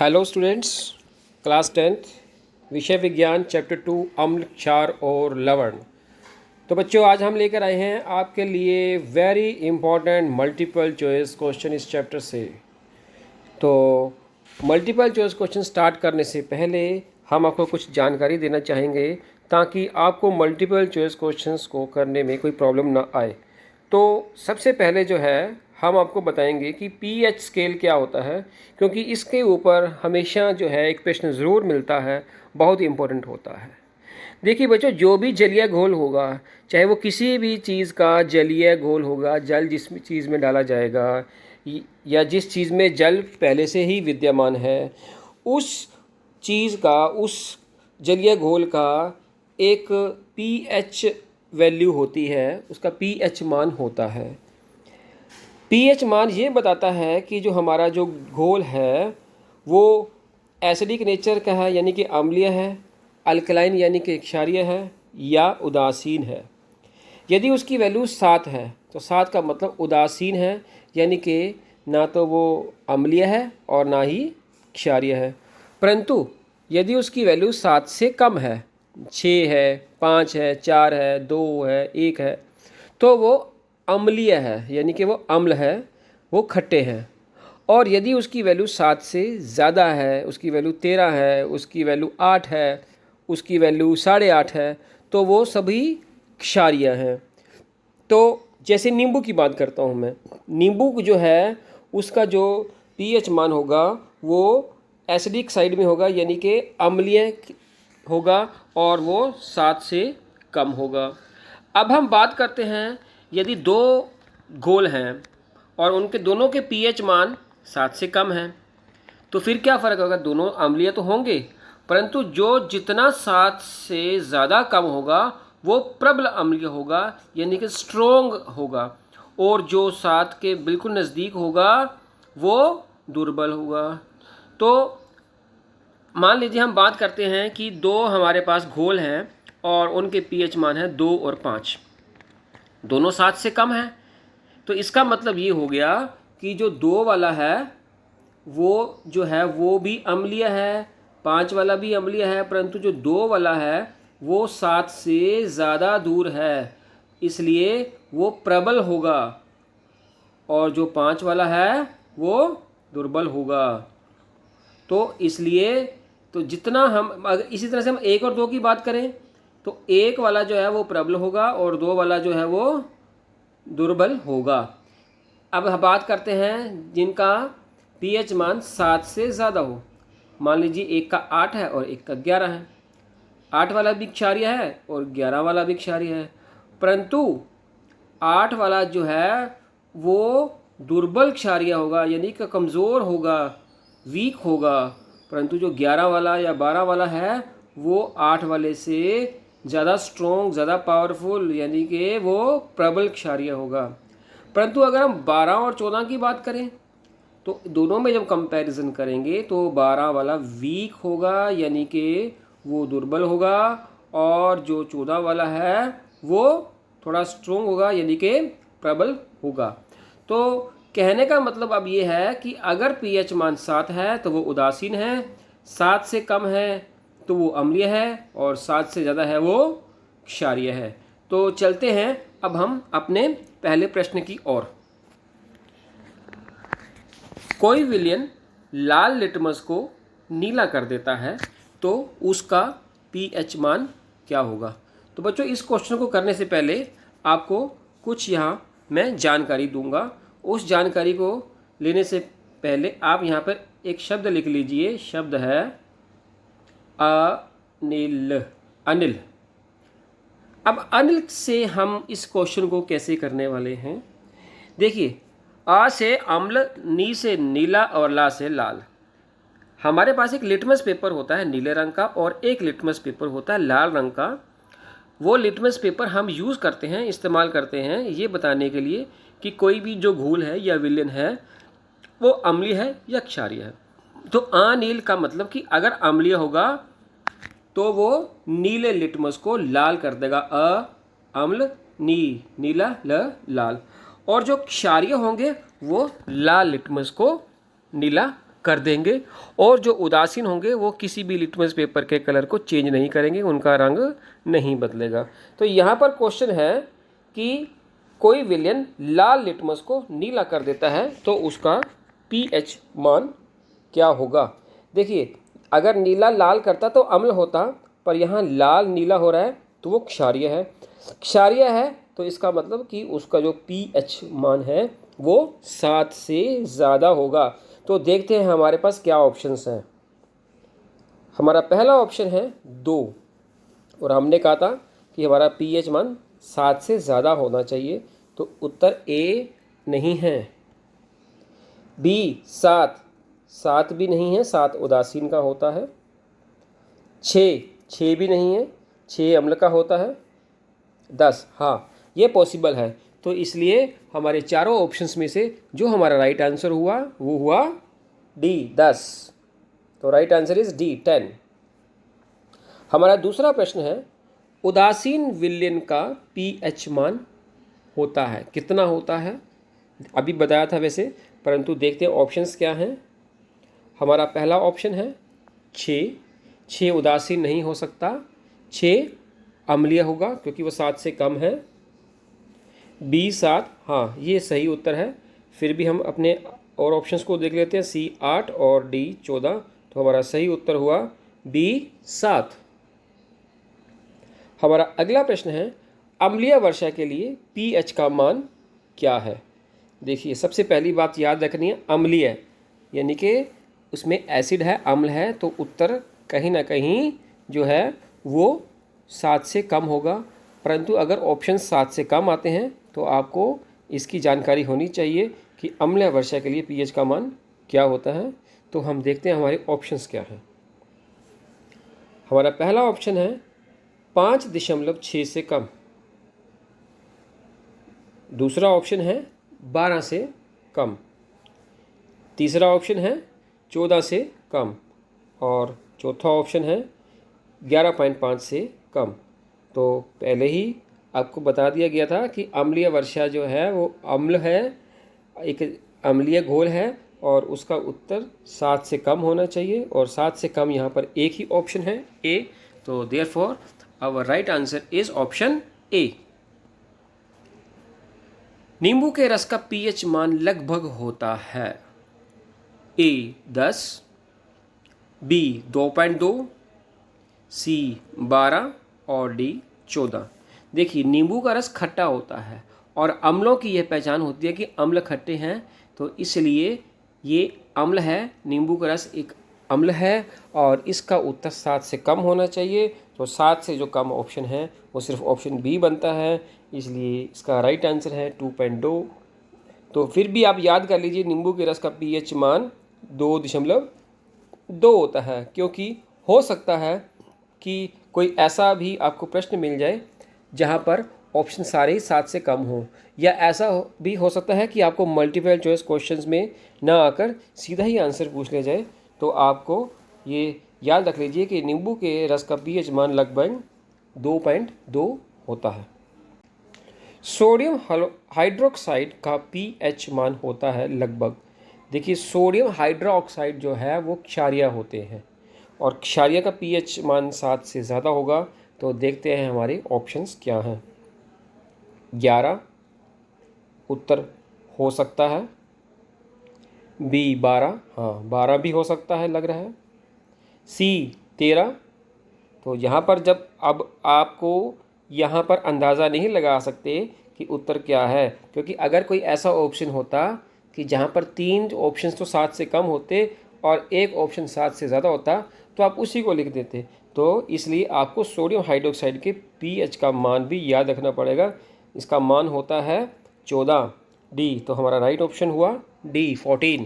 Hello students, class 10th विषय विज्ञान chapter 2 अम्ल, क्षार और लवण। तो बच्चों, आज हम लेकर आए हैं आपके लिए very important multiple choice question इस चैप्टर से। तो मल्टीपल चॉइस क्वेश्चन स्टार्ट करने से पहले हम आपको कुछ जानकारी देना चाहेंगे ताकि आपको मल्टीपल चॉइस क्वेश्चंस को करने में कोई प्रॉब्लम ना आए। तो सबसे पहले जो है हम आपको बताएंगे कि पीएच स्केल क्या होता है, क्योंकि इसके ऊपर हमेशा जो है एक प्रश्न ज़रूर मिलता है, बहुत ही इम्पोर्टेंट होता है। देखिए बच्चों, जो भी जलीय घोल होगा, चाहे वो किसी भी चीज़ का जलीय घोल होगा, जल जिस चीज़ में डाला जाएगा या जिस चीज़ में जल पहले से ही विद्यमान है, उस चीज़ का, उस जलीय घोल का एक पीएच वैल्यू होती है, उसका पीएच मान होता है। पीएच मान ये बताता है कि जो हमारा जो घोल है वो एसिडिक नेचर का है, यानी कि अम्लीय है, अल्कलाइन यानी कि क्षारीय है, या उदासीन है। यदि उसकी वैल्यू 7 है तो 7 का मतलब उदासीन है, यानी कि ना तो वो अम्लीय है और ना ही क्षारीय है। परंतु यदि उसकी वैल्यू 7 से कम है, 6 है, 5 है, 4 है, 2 है, 1 है, तो वो अम्लीय है, यानी कि वो अम्ल है, वो खट्टे हैं। और यदि उसकी वैल्यू 7 से ज़्यादा है, उसकी वैल्यू 13 है, उसकी वैल्यू 8 है, उसकी वैल्यू 8.5 है, तो वो सभी क्षारीय हैं। तो जैसे नींबू की बात करता हूँ मैं, नींबू जो है उसका जो पीएच मान होगा वो एसिडिक साइड में होगा, यानी कि अम्लीय होगा, और वो 7 से कम होगा। अब हम बात करते हैं, यदि दो घोल हैं और उनके दोनों के पीएच मान 7 से कम हैं, तो फिर क्या फ़र्क होगा? दोनों अम्लीय तो होंगे, परंतु जो जितना 7 से ज़्यादा कम होगा वो प्रबल अम्लीय होगा, यानी कि स्ट्रोंग होगा, और जो 7 के बिल्कुल नज़दीक होगा वो दुर्बल होगा। तो मान लीजिए हम बात करते हैं कि दो हमारे पास घोल हैं और उनके पीएच मान है 2 और 5, दोनों 7 से कम है। तो इसका मतलब ये हो गया कि जो 2 वाला है वो जो है वो भी अम्लीय है, 5 वाला भी अम्लीय है, परंतु जो 2 वाला है वो 7 से ज़्यादा दूर है, इसलिए वो प्रबल होगा, और जो 5 वाला है वो दुर्बल होगा। तो इसलिए तो जितना हम, अगर इसी तरह से हम 1 और 2 की बात करें तो 1 वाला जो है वो प्रबल होगा और 2 वाला जो है वो दुर्बल होगा। अब हम बात करते हैं जिनका पीएच मान 7 से ज़्यादा हो। मान लीजिए एक का 8 है और एक का 11 है। 8 वाला भी क्षारीय है और 11 वाला भी क्षारीय है, परंतु 8 वाला जो है वो दुर्बल क्षारीय होगा, यानी कि कमज़ोर होगा, वीक होगा, परंतु जो 11 वाला या 12 वाला है वो 8 वाले से ज़्यादा स्ट्रॉन्ग, ज़्यादा पावरफुल, यानी कि वो प्रबल क्षारीय होगा। परंतु अगर हम 12 और 14 की बात करें तो दोनों में जब कंपैरिजन करेंगे तो 12 वाला वीक होगा, यानी कि वो दुर्बल होगा, और जो 14 वाला है वो थोड़ा स्ट्रॉन्ग होगा, यानी कि प्रबल होगा। तो कहने का मतलब अब ये है कि अगर पीएच मान 7 है तो वो उदासीन है, 7 से कम है तो वो अम्लीय है, और 7 से ज़्यादा है वो क्षारीय है। तो चलते हैं अब हम अपने पहले प्रश्न की ओर। कोई विलयन लाल लिटमस को नीला कर देता है तो उसका पीएच मान क्या होगा? तो बच्चों, इस क्वेश्चन को करने से पहले आपको कुछ यहाँ मैं जानकारी दूंगा। उस जानकारी को लेने से पहले आप यहाँ पर एक शब्द लिख लीजिए। शब्द है अनिल। अनिल। अब अनिल से हम इस क्वेश्चन को कैसे करने वाले हैं? देखिए, आ से अम्ल, नी से नीला और ला से लाल। हमारे पास एक लिटमस पेपर होता है नीले रंग का और एक लिटमस पेपर होता है लाल रंग का। वो लिटमस पेपर हम यूज़ करते हैं, इस्तेमाल करते हैं ये बताने के लिए कि कोई भी जो घोल है या विलयन है वो अम्लीय है या क्षारीय है। तो अनील का मतलब कि अगर अम्लीय होगा तो वो नीले लिटमस को लाल कर देगा, अम्ल, नी, नीला, लाल, और जो क्षारीय होंगे वो लाल लिटमस को नीला कर देंगे, और जो उदासीन होंगे वो किसी भी लिटमस पेपर के कलर को चेंज नहीं करेंगे, उनका रंग नहीं बदलेगा। तो यहाँ पर क्वेश्चन है कि कोई विलयन लाल लिटमस को नीला कर देता है तो उसका pH मान क्या होगा। देखिए, अगर नीला लाल करता तो अम्ल होता, पर यहाँ लाल नीला हो रहा है तो वो क्षारीय है। क्षारीय है तो इसका मतलब कि उसका जो pH मान है वो 7 से ज़्यादा होगा। तो देखते हैं हमारे पास क्या ऑप्शंस हैं। हमारा पहला ऑप्शन है 2, और हमने कहा था कि हमारा pH मान 7 से ज़्यादा होना चाहिए, तो उत्तर ए नहीं है। बी 7 भी नहीं है, 7 उदासीन का होता है। 6 भी नहीं है, 6 अम्ल का होता है। 10, हाँ ये पॉसिबल है। तो इसलिए हमारे चारों ऑप्शंस में से जो हमारा राइट आंसर हुआ वो हुआ डी 10। तो राइट आंसर इज डी 10। हमारा दूसरा प्रश्न है, उदासीन विलयन का pH मान होता है, कितना होता है? अभी बताया था वैसे, परंतु देखते हैं ऑप्शंस क्या हैं। हमारा पहला ऑप्शन है 6 उदासीन नहीं हो सकता, 6 अम्लीय होगा क्योंकि वो 7 से कम है। बी 7, हाँ ये सही उत्तर है। फिर भी हम अपने और ऑप्शंस को देख लेते हैं, सी 8 और डी 14। तो हमारा सही उत्तर हुआ बी 7। हमारा अगला प्रश्न है, अम्लीय वर्षा के लिए pH का मान क्या है? देखिए, सबसे पहली बात याद रखनी है, अम्लीय यानी कि उसमें एसिड है, अम्ल है, तो उत्तर कहीं ना कहीं जो है वो 7 से कम होगा। परंतु अगर ऑप्शन 7 से कम आते हैं तो आपको इसकी जानकारी होनी चाहिए कि अम्लीय वर्षा के लिए pH का मान क्या होता है। तो हम देखते हैं हमारे ऑप्शंस क्या हैं। हमारा पहला ऑप्शन है 5.6 से कम। दूसरा ऑप्शन है 12 से कम। तीसरा ऑप्शन है 14 से कम, और चौथा ऑप्शन है 11.5 से कम। तो पहले ही आपको बता दिया गया था कि अम्लीय वर्षा जो है वो अम्ल है, एक अम्लीय घोल है, और उसका उत्तर 7 से कम होना चाहिए, और 7 से कम यहाँ पर एक ही ऑप्शन है, ए। तो therefore our right answer is option A. नींबू के रस का pH मान लगभग होता है ए 10, बी 2.2, सी 12 और डी 14। देखिए, नींबू का रस खट्टा होता है और अम्लों की यह पहचान होती है कि अम्ल खट्टे हैं, तो इसलिए ये अम्ल है, नींबू का रस एक अम्ल है, और इसका उत्तर 7 से कम होना चाहिए। तो 7 से जो कम ऑप्शन है वो सिर्फ ऑप्शन बी बनता है, इसलिए इसका राइट आंसर है 2.2। तो फिर भी आप याद कर लीजिए, नींबू के रस का pH मान 2.2 होता है, क्योंकि हो सकता है कि कोई ऐसा भी आपको प्रश्न मिल जाए जहाँ पर ऑप्शन सारे ही 7 से कम हो, या ऐसा भी हो सकता है कि आपको मल्टीपल चॉइस क्वेश्चंस में ना आकर सीधा ही आंसर पूछ लिया जाए। तो आपको ये याद रख लीजिए कि नींबू के रस का pH मान लगभग 2.2 होता है। सोडियम हाइड्रोक्साइड का pH मान होता है लगभग, देखिए सोडियम हाइड्रोक्साइड जो है वो क्षारीय होते हैं, और क्षारीय का pH मान 7 से ज़्यादा होगा। तो देखते हैं हमारे ऑप्शंस क्या हैं। 11 उत्तर हो सकता है, बी 12, हाँ 12 भी हो सकता है लग रहा है, सी 13। तो यहाँ पर जब अब आपको यहाँ पर अंदाज़ा नहीं लगा सकते कि उत्तर क्या है, क्योंकि अगर कोई ऐसा ऑप्शन होता कि जहाँ पर 3 ऑप्शंस तो 7 से कम होते और एक ऑप्शन 7 से ज़्यादा होता तो आप उसी को लिख देते। तो इसलिए आपको सोडियम हाइड्रोक्साइड के pH का मान भी याद रखना पड़ेगा। इसका मान होता है 14, डी। तो हमारा राइट ऑप्शन हुआ डी 14।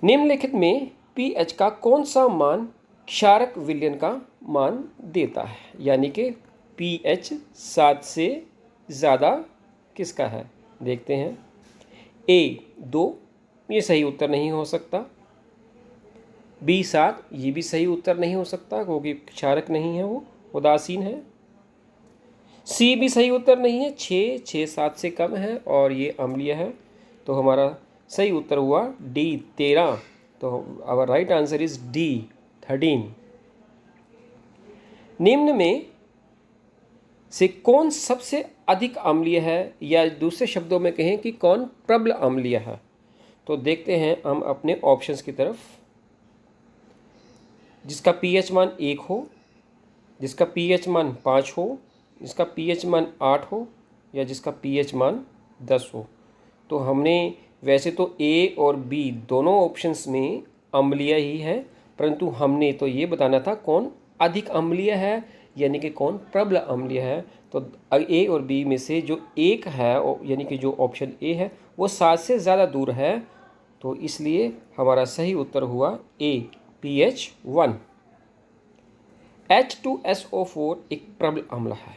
निम्नलिखित में pH का कौन सा मान क्षारक विलयन का मान देता है, यानी कि pH 7 से ज़्यादा किसका है? देखते हैं। ए 2, ये सही उत्तर नहीं हो सकता। बी 7, ये भी सही उत्तर नहीं हो सकता क्योंकि क्षारक नहीं है, वो उदासीन है। सी भी सही उत्तर नहीं है, 6 7 से कम है और ये अम्लीय है। तो हमारा सही उत्तर हुआ डी 13। तो our right answer is D 13। निम्न में से कौन सबसे अधिक अम्लीय है, या दूसरे शब्दों में कहें कि कौन प्रबल अम्लीय है। तो देखते हैं हम अपने ऑप्शंस की तरफ। जिसका पीएच मान 1 हो, जिसका पीएच मान 5 हो, जिसका पीएच मान 8 हो, या जिसका पीएच मान 10 हो। तो हमने वैसे तो ए और बी दोनों ऑप्शंस में अम्लीय ही है, परंतु हमने तो ये बताना था कौन अधिक अम्लीय है, यानी कि कौन प्रबल अम्लीय है। तो ए और बी में से जो एक है, यानी कि जो ऑप्शन ए है वो 7 से ज़्यादा दूर है, तो इसलिए हमारा सही उत्तर हुआ ए pH1। H2SO4 एक प्रबल अम्ल है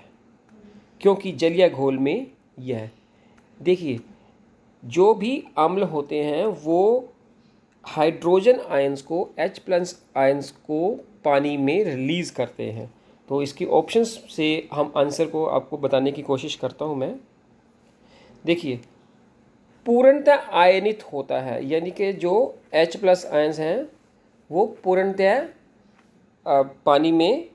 क्योंकि जलीय घोल में यह, देखिए जो भी अम्ल होते हैं वो हाइड्रोजन आयंस को, H+ आयंस को पानी में रिलीज़ करते हैं। तो इसकी ऑप्शंस से हम आंसर को आपको बताने की कोशिश करता हूँ मैं। देखिए पूर्णतः आयनित होता है, यानी कि जो H+ आयंस हैं वो पूर्णतः पानी में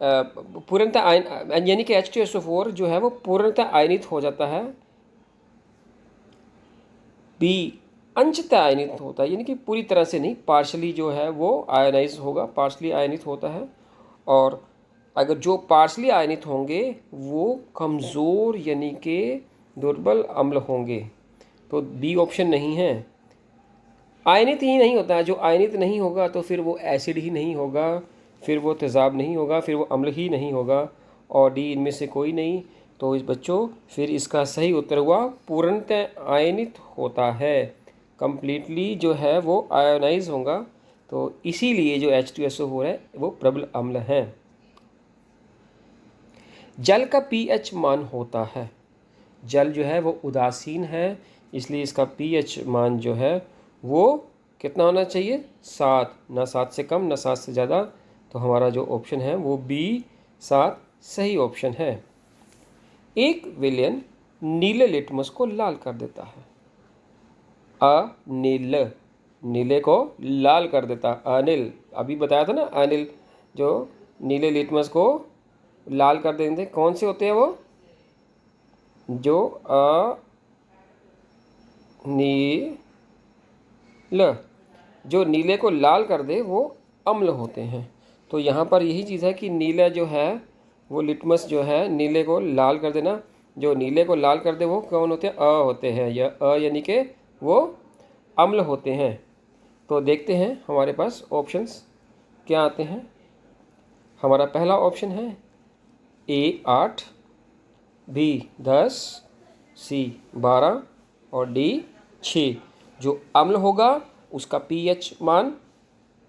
पूर्णतः आयन, यानी कि H2SO4 जो है वो पूर्णतः आयनित हो जाता है। बी अंशतः आयनित होता है, यानी कि पूरी तरह से नहीं, पार्शली जो है वो आयनाइज होगा, पार्शली आयनित होता है। और अगर जो पार्शली आयनित होंगे वो कमज़ोर यानी कि दुर्बल अम्ल होंगे। तो बी ऑप्शन नहीं है। आयनित ही नहीं होता है, जो आयनित नहीं होगा तो फिर वो एसिड ही नहीं होगा, फिर वो तेज़ाब नहीं होगा, फिर वो अम्ल ही नहीं होगा, और डी इनमें से कोई नहीं। तो इस बच्चों फिर इसका सही उत्तर हुआ पूर्णतः आयनित होता है, कंप्लीटली जो है वो आयोनाइज होगा। तो इसीलिए जो H2SO4 है वो प्रबल अम्ल है। जल का pH मान होता है, जल जो है वो उदासीन है, इसलिए इसका pH मान जो है वो कितना होना चाहिए, 7, ना 7 से कम ना 7 से ज़्यादा। तो हमारा जो ऑप्शन है वो बी 7 सही ऑप्शन है। एक विलयन नीले लिटमस को लाल कर देता है। अनिल, नीले को लाल कर देता, अनिल, अभी बताया था ना अनिल जो नीले लिटमस को लाल कर देंगे। कौन से होते हैं वो, जो नील, जो नीले को लाल कर दे वो अम्ल होते हैं। तो यहाँ पर यही चीज़ है कि नीला जो है वो लिटमस जो है नीले को लाल कर देना, जो नीले को लाल कर दे वो कौन होते हैं, होते हैं, या यानी कि वो अम्ल होते हैं। तो देखते हैं हमारे पास ऑप्शंस क्या आते हैं। हमारा पहला ऑप्शन है ए 8, बी 10, सी 12 और डी 6। जो अम्ल होगा उसका pH मान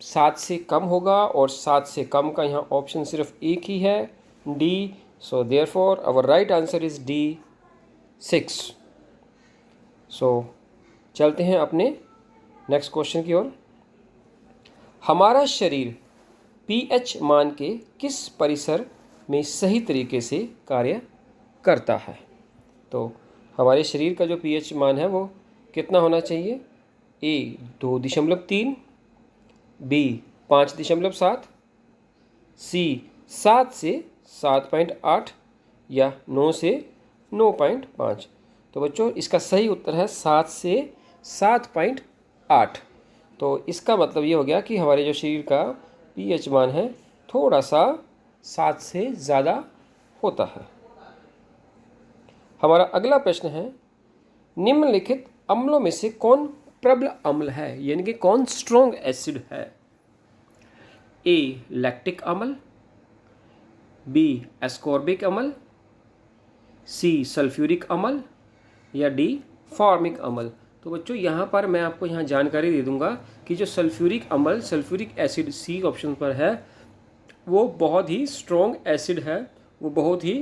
7 से कम होगा, और 7 से कम का यहाँ ऑप्शन सिर्फ एक ही है, D. So therefore our right answer is D 6। So चलते हैं अपने नेक्स्ट क्वेश्चन की ओर। हमारा शरीर pH मान के किस परिसर में सही तरीके से कार्य करता है। तो हमारे शरीर का जो pH मान है वो कितना होना चाहिए, ए 2.3, बी 5.7, सी 7 से 7.8, या 9 से 9.5। तो बच्चों इसका सही उत्तर है 7 से 7.8। तो इसका मतलब ये हो गया कि हमारे जो शरीर का pH मान है थोड़ा सा 7 से ज़्यादा होता है। हमारा अगला प्रश्न है, निम्नलिखित अम्लों में से कौन प्रबल अम्ल है, यानी कि कौन स्ट्रॉन्ग एसिड है। ए लैक्टिक अम्ल, बी एस्कॉर्बिक अम्ल, सी सल्फ्यूरिक अम्ल, या डी फॉर्मिक अम्ल। तो बच्चों यहाँ पर मैं आपको यहाँ जानकारी दे दूंगा कि जो सल्फ्यूरिक अम्ल, सल्फ्यूरिक एसिड सी ऑप्शन पर है, वो बहुत ही स्ट्रॉन्ग एसिड है, वो बहुत ही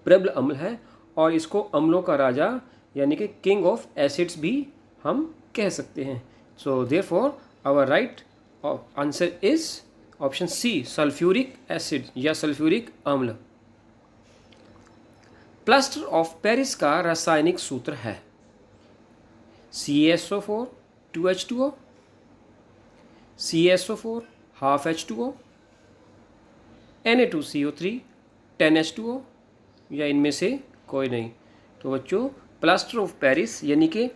प्रबल अम्ल है, और इसको अम्लों का राजा यानी कि किंग ऑफ एसिड्स भी हम कह सकते हैं। So therefore our right answer is option C sulphuric acid या सल्फ्यूरिक अम्ल। प्लास्टर ऑफ पेरिस का रासायनिक सूत्र है। CaSO4 2H2O, CaSO4 half H2O, Na2CO3 10H2O, या इनमें से कोई नहीं। तो बच्चों प्लास्टर ऑफ पेरिस यानी कि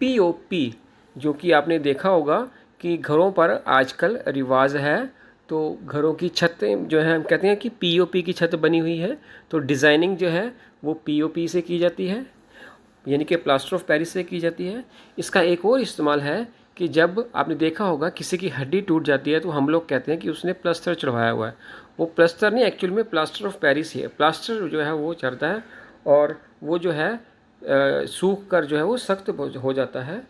POP, जो कि आपने देखा होगा कि घरों पर आजकल रिवाज है, तो घरों की छतें जो है हम कहते हैं कि POP की छत बनी हुई है, तो डिज़ाइनिंग जो है वो POP से की जाती है, यानी कि प्लास्टर ऑफ पेरिस से की जाती है। इसका एक और इस्तेमाल है कि जब आपने देखा होगा किसी की हड्डी टूट जाती है तो हम लोग कहते हैं कि उसने प्लास्टर चढ़वाया हुआ है। वो प्लास्टर नहीं, एक्चुअल में प्लास्टर ऑफ पेरिस ही है। प्लास्टर जो है वो चढ़ता है और वो जो है सूख कर जो है वो सख्त हो जाता है।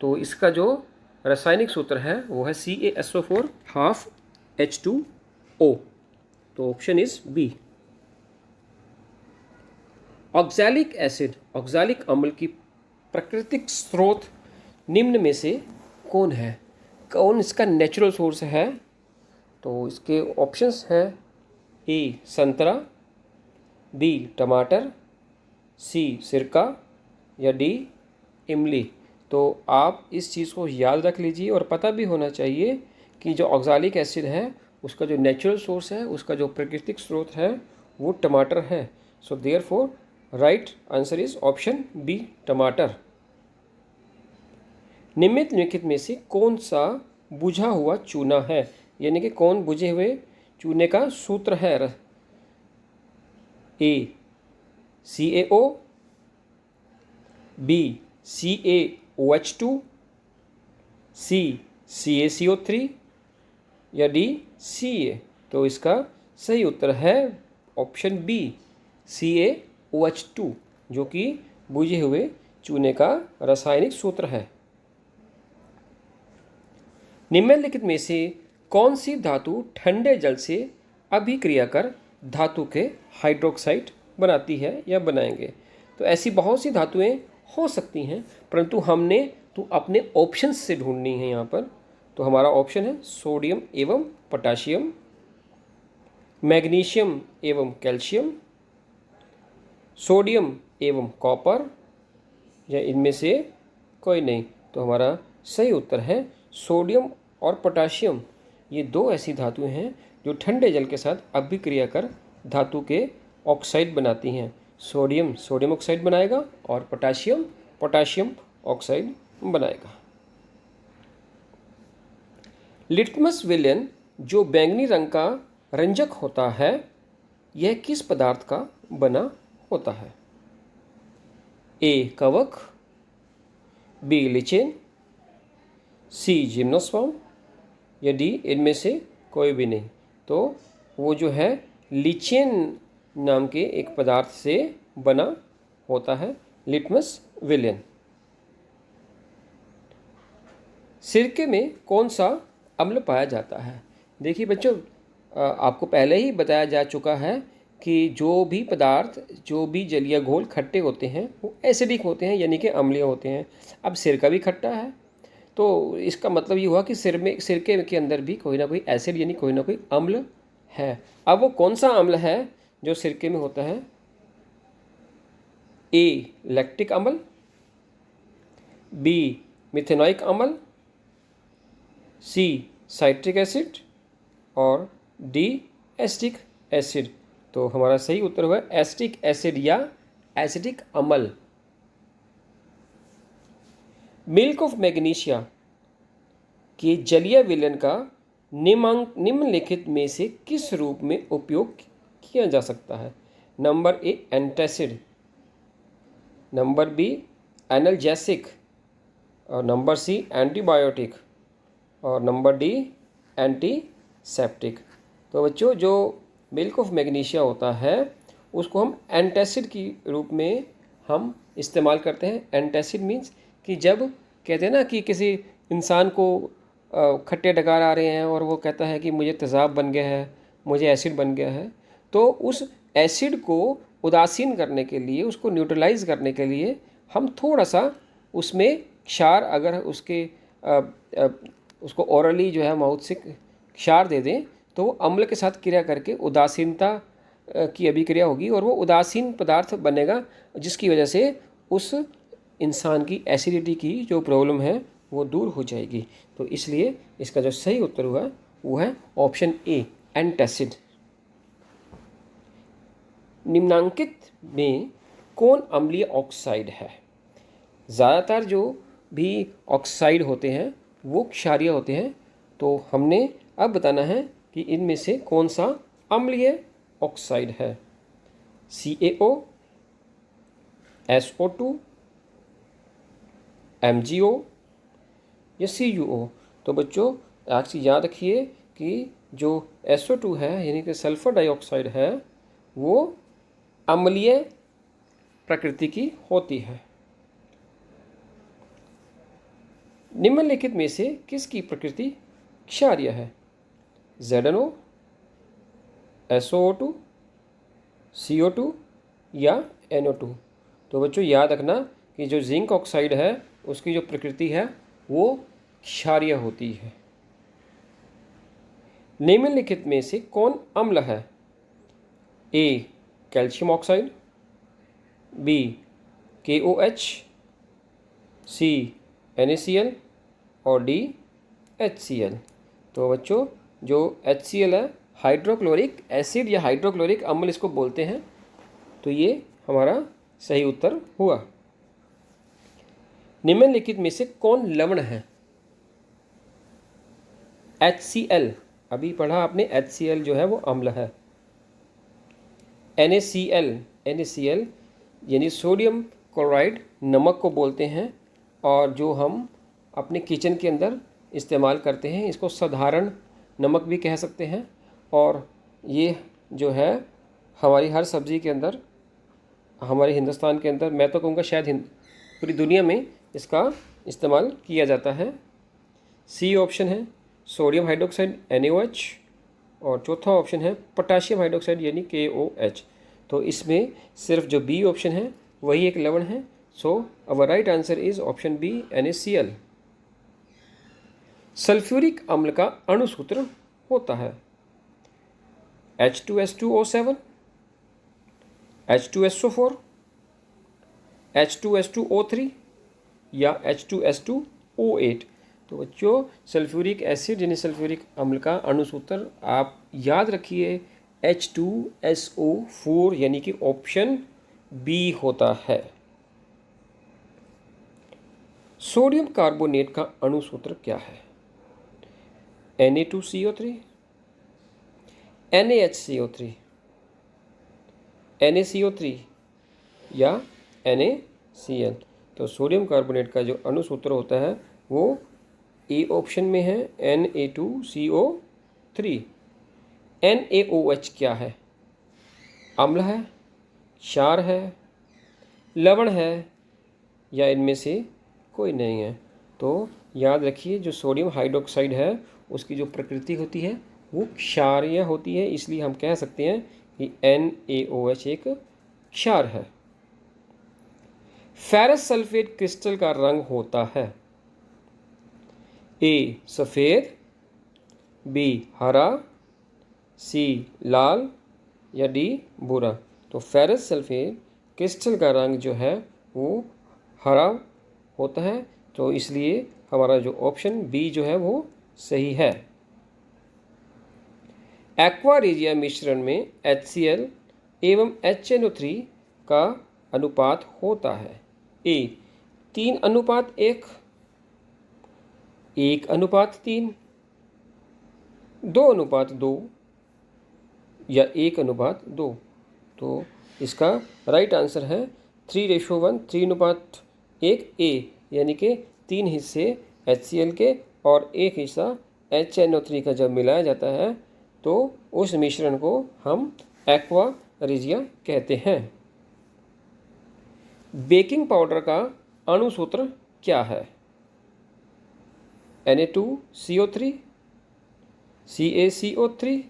तो इसका जो रासायनिक सूत्र है वो है CaSO4 हाफ H2O। तो option is B. Oxalic acid, oxalic अम्ल की प्राकृतिक स्रोत निम्न में से कौन है? कौन इसका नेचुरल सोर्स है? तो इसके ऑप्शंस हैं ए संतरा, बी टमाटर, सी सिरका, या डी इमली। तो आप इस चीज़ को याद रख लीजिए और पता भी होना चाहिए कि जो ऑक्सैलिक एसिड है उसका जो नेचुरल सोर्स है, उसका जो प्राकृतिक स्रोत है वो टमाटर है। So therefore right answer is option B टमाटर। निम्नलिखित में से कौन सा बुझा हुआ चूना है? यानी कि कौन बुझे हुए चूने का सूत्र है? ए CaO, बी CaOH2, सी CaCO3, या डी Ca। तो इसका सही उत्तर है ऑप्शन बी CaOH2, जो कि बुझे हुए चूने का रासायनिक सूत्र है। निम्नलिखित में से कौन सी धातु ठंडे जल से अभिक्रिया कर धातु के हाइड्रोक्साइड बनाती है या बनाएंगे? तो ऐसी बहुत सी धातुएं हो सकती हैं, परंतु हमने तो अपने ऑप्शंस से ढूंढनी है यहाँ पर। तो हमारा ऑप्शन है सोडियम एवं पोटाशियम, मैग्नीशियम एवं कैल्शियम, सोडियम एवं कॉपर, या इनमें से कोई नहीं। तो हमारा सही उत्तर है सोडियम और पोटाशियम। ये दो ऐसी धातुएं हैं जो ठंडे जल के साथ अभिक्रिया कर धातु के ऑक्साइड बनाती हैं। सोडियम सोडियम ऑक्साइड बनाएगा और पोटाशियम पोटाशियम ऑक्साइड बनाएगा। लिटमस विलयन जो बैंगनी रंग का रंजक होता है, यह किस पदार्थ का बना होता है? ए कवक, बी लिचेन, सी जिम्नोस्पर्म, या डी इनमें से कोई भी नहीं। तो वो जो है लिचेन नाम के एक पदार्थ से बना होता है लिटमस विलयन। सिरके में कौन सा अम्ल पाया जाता है? देखिए बच्चों, आपको पहले ही बताया जा चुका है कि जो भी पदार्थ, जो भी जलीय घोल खट्टे होते हैं वो एसिडिक होते हैं, यानी कि अम्लीय होते हैं। अब सिरका भी खट्टा है, तो इसका मतलब ये हुआ कि सिरके के अंदर भी कोई ना कोई एसिड यानी कोई ना कोई अम्ल है। अब वो कौन सा अम्ल है जो सिरके में होता है? ए लैक्टिक अम्ल, बी मिथेनॉइक अम्ल, सी साइट्रिक एसिड, और डी एसिटिक एसिड। तो हमारा सही उत्तर हुआ एसिटिक एसिड या एसिटिक अम्ल। मिल्क ऑफ मैग्नीशिया के जलीय विलयन का निम्नलिखित में से किस रूप में उपयोग किया जा सकता है? Number A antacid, number B analgesic, और नंबर सी एंटीबायोटिक, और नंबर डी एंटीसेप्टिक। तो बच्चों जो मिल्क ऑफ मैग्नीशिया होता है उसको हम एंटासिड की रूप में हम इस्तेमाल करते हैं। एंटासिड मीन्स कि जब कहते हैं ना कि किसी इंसान को खट्टे डकार आ रहे हैं और वो कहता है कि मुझे तेज़ाब बन गया है, मुझे एसिड बन गया है, तो उस एसिड को उदासीन करने के लिए, उसको न्यूट्रलाइज करने के लिए हम थोड़ा सा उसमें क्षार, अगर उसको ओरली जो है माउथ से क्षार दे दें तो अम्ल के साथ क्रिया करके उदासीनता की अभिक्रिया होगी और वो उदासीन पदार्थ बनेगा, जिसकी वजह से उस इंसान की एसिडिटी की जो प्रॉब्लम है वो दूर हो जाएगी। तो इसलिए इसका जो सही उत्तर हुआ वो है ऑप्शन ए, एंटासिड। निम्नांकित में कौन अम्लीय ऑक्साइड है? ज़्यादातर जो भी ऑक्साइड होते हैं वो क्षारीय होते हैं, तो हमने अब बताना है कि इनमें से कौन सा अम्लीय ऑक्साइड है। CaO, SO2, MgO या CuO। तो बच्चों आज चीज़ याद रखिए कि जो SO2 है यानी कि सल्फर डाइऑक्साइड है वो अम्लीय प्रकृति की होती है। निम्नलिखित में से किसकी प्रकृति क्षारीय है? ZnO, SO2, CO2 या NO2। तो बच्चों याद रखना कि जो जिंक ऑक्साइड है उसकी जो प्रकृति है वो क्षारीय होती है। निम्नलिखित में से कौन अम्ल है? A, calcium oxide, B, KOH, C, NaCl और D, HCl। तो बच्चों जो HCl है हाइड्रोक्लोरिक एसिड या हाइड्रोक्लोरिक अम्ल इसको बोलते हैं। तो ये हमारा सही उत्तर हुआ। निम्नलिखित में से कौन लवण है? HCl, अभी पढ़ा आपने, HCl जो है वो अम्ल है। NaCl यानी सोडियम क्लोराइड नमक को बोलते हैं, और जो हम अपने किचन के अंदर इस्तेमाल करते हैं इसको साधारण नमक भी कह सकते हैं। और ये जो है हमारी हर सब्ज़ी के अंदर, हमारे हिंदुस्तान के अंदर, मैं तो कहूँगा शायद पूरी दुनिया में इसका इस्तेमाल किया जाता है। C ऑप्शन है सोडियम हाइड्रोक्साइड NaOH, और चौथा ऑप्शन है पोटाशियम हाइड्रोक्साइड यानी KOH। तो इसमें सिर्फ जो B ऑप्शन है वही एक लवण है। So our right answer is option B, NaCl। Sulphuric अम्ल का अणुसूत्र होता है H2S2O7, H2SO4, H2S2O3 या H2S2O8। तो बच्चों सल्फ्यूरिक एसिड यानी सल्फ्यूरिक अम्ल का अणुसूत्र आप याद रखिए H2SO4 यानी कि ऑप्शन B होता है। सोडियम कार्बोनेट का अणुसूत्र क्या है? Na2CO3, NaHCO3, NaCO3 या NaCl। तो सोडियम कार्बोनेट का जो अणुसूत्र होता है वो ए ऑप्शन में है Na2CO3। NaOH क्या है? अम्ल है, क्षार है, लवण है या इनमें से कोई नहीं है? तो याद रखिए जो सोडियम हाइड्रोक्साइड है उसकी जो प्रकृति होती है वो क्षारीय होती है, इसलिए हम कह सकते हैं कि NaOH एक क्षार है। फेरस सल्फेट क्रिस्टल का रंग होता है A, सफ़ेद, B, हरा, C, लाल या D, भूरा। तो फेरस सल्फेट क्रिस्टल का रंग जो है वो हरा होता है, तो इसलिए हमारा जो ऑप्शन B जो है वो सही है। एक्वा रेजिया मिश्रण में HCl एवं HNO3 का अनुपात होता है A, 3:1, 1:3, 2:2 या 1:2। तो इसका राइट आंसर है 3:1, 3:1 A, यानी कि 3 हिस्से HCl के और 1 हिस्सा HNO3 का जब मिलाया जाता है तो उस मिश्रण को हम एक्वा रेजिया कहते हैं। बेकिंग पाउडर का अणुसूत्र क्या है? Na2CO3, CaCO3,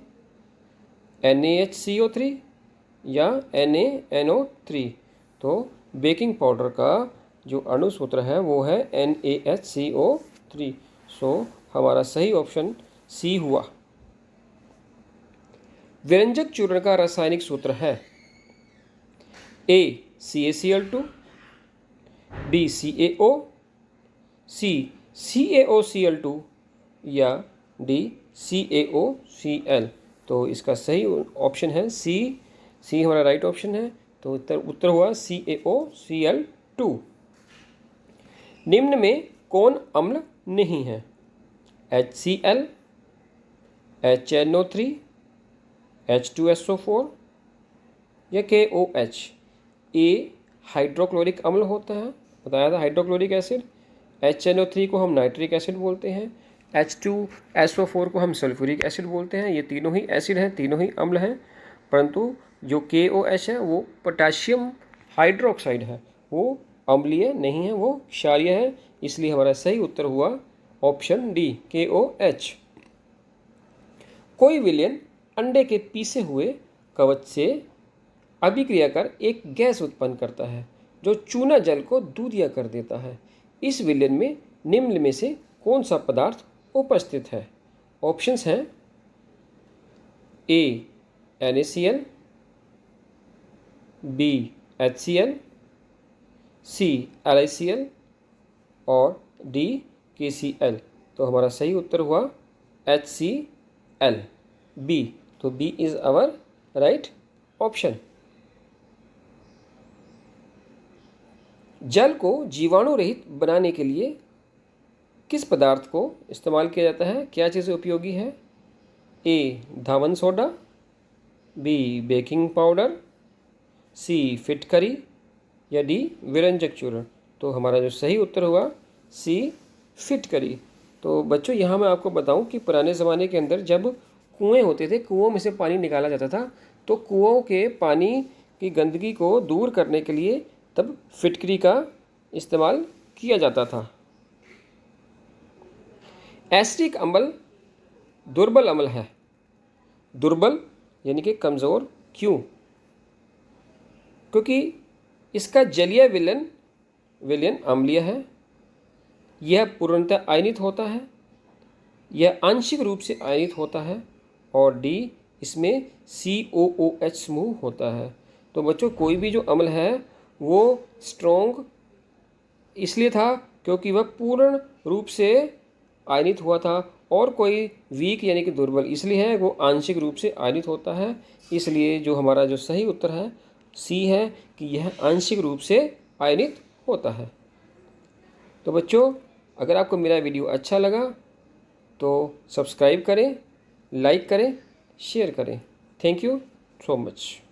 NaHCO3 या NaNO3। तो बेकिंग पाउडर का जो अणुसूत्र है वो है NaHCO3। सो हमारा सही ऑप्शन C हुआ। व्यंजक चूर्ण का रासायनिक सूत्र है A, CaCl2, B CaO, C CaOCl2 या डी CaOCl। तो इसका सही ऑप्शन है सी हमारा राइट ऑप्शन है। तो उत्तर हुआ CaOCl2। निम्न में कौन अम्ल नहीं है? HCl, HNO3, H2SO4 या KOH। ए हाइड्रोक्लोरिक अम्ल होता है, बताया था हाइड्रोक्लोरिक एसिड। HNO3 को हम नाइट्रिक एसिड बोलते हैं। H2SO4 को हम सल्फ्यूरिक एसिड बोलते हैं। ये तीनों ही एसिड हैं, तीनों ही अम्ल हैं। परंतु जो KOH है वो पोटाशियम हाइड्रोक्साइड है, वो अम्लीय नहीं है, वो क्षारीय है। इसलिए हमारा सही उत्तर हुआ ऑप्शन डी KOH। कोई विलयन अंडे के पीसे हुए कवच से अभिक्रिया कर एक गैस उत्पन्न करता है जो चूना जल को दूधिया कर देता है। इस विलयन में निम्न में से कौन सा पदार्थ उपस्थित है? ऑप्शंस हैं A NaCl, B HCl, C LiCl और डी KCl। तो हमारा सही उत्तर हुआ HCl, बी। तो B is our right option. जल को जीवाणु रहित बनाने के लिए किस पदार्थ को इस्तेमाल किया जाता है? क्या चीज़ें उपयोगी है? ए धावन सोडा, बी बेकिंग पाउडर, सी फिटकरी या डी विरंजक चूर्ण। तो हमारा जो सही उत्तर हुआ सी फिटकरी। तो बच्चों यहाँ मैं आपको बताऊँ कि पुराने ज़माने के अंदर जब कुएँ होते थे, कुओं में से पानी निकाला जाता था, तो कुओं के पानी की गंदगी को दूर करने के लिए तब फिटकरी का इस्तेमाल किया जाता था। एसिटिक अम्ल दुर्बल अम्ल है। दुर्बल यानी कि कमज़ोर, क्यों? क्योंकि इसका जलीय विलयन अम्लीय है, यह पूर्णतः आयनित होता है, यह आंशिक रूप से आयनित होता है और डी इसमें COOH समूह होता है। तो बच्चों कोई भी जो अम्ल है वो स्ट्रॉन्ग इसलिए था क्योंकि वह पूर्ण रूप से आयनित हुआ था, और कोई वीक यानी कि दुर्बल इसलिए है वो आंशिक रूप से आयनित होता है। इसलिए जो हमारा जो सही उत्तर है सी है कि यह आंशिक रूप से आयनित होता है। तो बच्चों अगर आपको मेरा वीडियो अच्छा लगा तो सब्सक्राइब करें, लाइक करें, शेयर करें। Thank you so much.